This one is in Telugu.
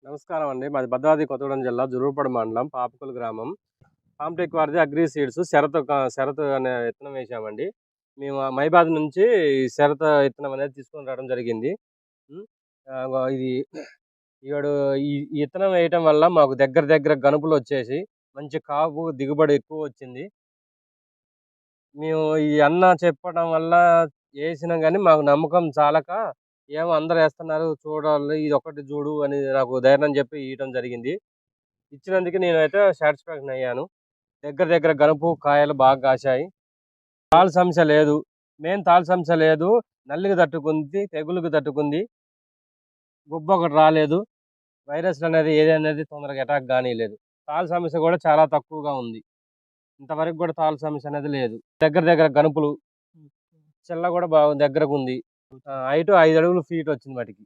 నమస్కారం అండి. మాది భద్రాద్రి కొత్తగూడెం జిల్లా జురుపడి మండలం పాపకులు గ్రామం. ఫామ్‌టెక్ వారిది అగ్రి సీడ్స్ శరత్ అనే విత్తనం వేసామండి. మేము మైబాద్ నుంచి ఈ శరత్ విత్తనం అనేది తీసుకొని రావడం జరిగింది. హ్మ్. ఇది ఈడు ఈ విత్తనం వేయటం వల్ల మాకు దగ్గర దగ్గర గనుపులొచ్చేసి మంచి కాపు దిగుబడి ఎక్కువొచ్చింది. మేము ఈ అన్న చెప్పడం వల్ల ఏసినాం గానీ మాకు నమ్మకం చాలక, ఏమో అందరేస్తున్నారు చూడాలి ఇదొక్కటి జూడు అని నాకు ధైర్యం జెప్పి ఇయటం జరిగింది. ఇచ్చినందుకు నేనైతే సాటిస్ఫాక్షన్ అయ్యాను. దగ్గర దగ్గర గనుపు, కాయలు బాగా కాశాయి. తాలు సమస్య లేదు. మెయిన్ తాలు సమస్య లేదు. నల్లికి తట్టుకుంది, తెగులుకి తట్టుకుంది. గుబ్బొకటి రాలేదు. వైరస్‌లనేది ఏదనేది తొందరగా అటాక్ గానీయలేదు. తాలు సమస్య గూడా చాలా తక్కువగా ఉంది. ఇంతవరకు గూడా తాలు సమస్య అనేది లేదు. దగ్గర దగ్గర గనుపులు, చిల్ల గూడా దగ్గరగుంది. హైటు 5 అడుగులు ఫీట్ వచ్చింది వాటికి.